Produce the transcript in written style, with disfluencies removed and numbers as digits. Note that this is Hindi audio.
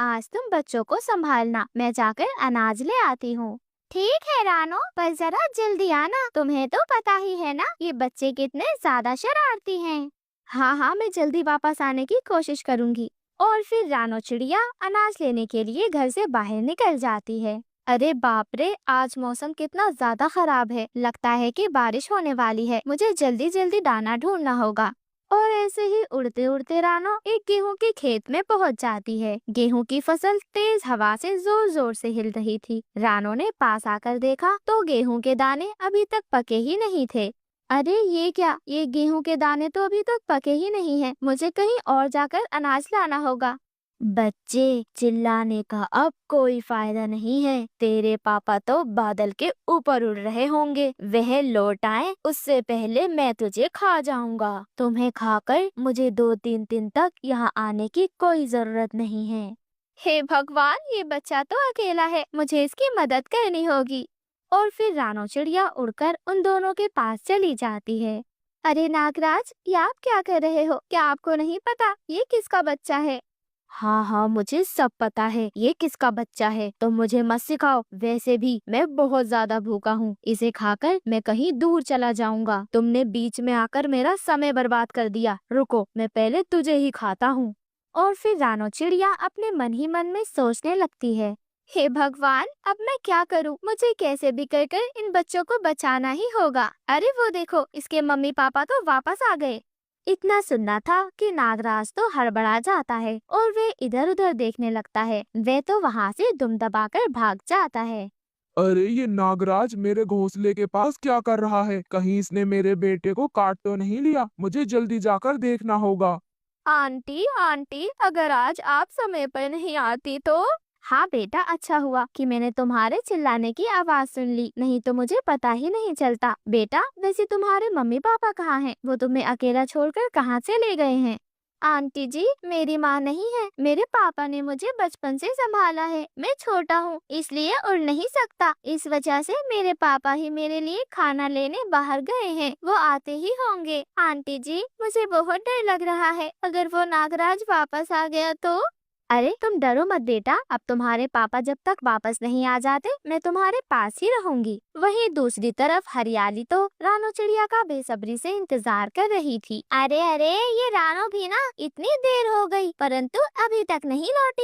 आज तुम बच्चों को संभालना, मैं जाकर अनाज ले आती हूँ। ठीक है रानो, पर जरा जल्दी आना, तुम्हें तो पता ही है ना ये बच्चे कितने ज्यादा शरारती हैं। हाँ हाँ, मैं जल्दी वापस आने की कोशिश करूँगी। और फिर रानो चिड़िया अनाज लेने के लिए घर से बाहर निकल जाती है। अरे बाप रे, आज मौसम कितना ज्यादा खराब है, लगता है कि बारिश होने वाली है। मुझे जल्दी जल्दी दाना ढूंढना होगा। और ऐसे ही उड़ते उड़ते रानो एक गेहूं के खेत में पहुंच जाती है। गेहूं की फसल तेज हवा से जोर जोर से हिल रही थी। रानो ने पास आकर देखा तो गेहूं के दाने अभी तक पके ही नहीं थे। अरे ये क्या, ये गेहूं के दाने तो अभी तक पके ही नहीं हैं। मुझे कहीं और जाकर अनाज लाना होगा। बच्चे, चिल्लाने का अब कोई फायदा नहीं है। तेरे पापा तो बादल के ऊपर उड़ रहे होंगे। वह लौट आए उससे पहले मैं तुझे खा जाऊंगा। तुम्हें खाकर मुझे 2-3 दिन तक यहाँ आने की कोई जरूरत नहीं है। हे भगवान, ये बच्चा तो अकेला है, मुझे इसकी मदद करनी होगी। और फिर रानो चिड़िया उड़कर उन दोनों के पास चली जाती है। अरे नागराज, ये आप क्या कर रहे हो? क्या आपको नहीं पता ये किसका बच्चा है? हाँ हाँ, मुझे सब पता है ये किसका बच्चा है। तो मुझे मत सिखाओ, वैसे भी मैं बहुत ज्यादा भूखा हूँ। इसे खाकर मैं कहीं दूर चला जाऊंगा। तुमने बीच में आकर मेरा समय बर्बाद कर दिया। रुको, मैं पहले तुझे ही खाता हूँ। और फिर रानो चिड़िया अपने मन ही मन में सोचने लगती है, हे भगवान, अब मैं क्या करूं? मुझे कैसे भी कर इन बच्चों को बचाना ही होगा। अरे वो देखो, इसके मम्मी पापा तो वापस आ गए। इतना सुनना था कि नागराज तो हड़बड़ा जाता है और वे इधर उधर देखने लगता है। वे तो वहाँ से दुम दबाकर भाग जाता है। अरे ये नागराज मेरे घोंसले के पास क्या कर रहा है? कहीं इसने मेरे बेटे को काट तो नहीं लिया? मुझे जल्दी जाकर देखना होगा। आंटी आंटी, अगर आज आप समय पर नहीं आती तो। हाँ बेटा, अच्छा हुआ कि मैंने तुम्हारे चिल्लाने की आवाज सुन ली, नहीं तो मुझे पता ही नहीं चलता। बेटा, वैसे तुम्हारे मम्मी पापा कहाँ हैं? वो तुम्हें अकेला छोड़कर कहाँ से ले गए हैं? आंटी जी, मेरी माँ नहीं है। मेरे पापा ने मुझे बचपन से संभाला है। मैं छोटा हूँ इसलिए उड़ नहीं सकता। इस वजह से मेरे पापा ही मेरे लिए खाना लेने बाहर गए हैं। वो आते ही होंगे। आंटी जी, मुझे बहुत डर लग रहा है, अगर वो नागराज वापस आ गया तो। अरे तुम डरो मत बेटा, अब तुम्हारे पापा जब तक वापस नहीं आ जाते मैं तुम्हारे पास ही रहूंगी। वहीं दूसरी तरफ हरियाली तो रानो चिड़िया का बेसब्री से इंतजार कर रही थी। अरे अरे, ये रानो भी ना, इतनी देर हो गई परंतु अभी तक नहीं लौटी।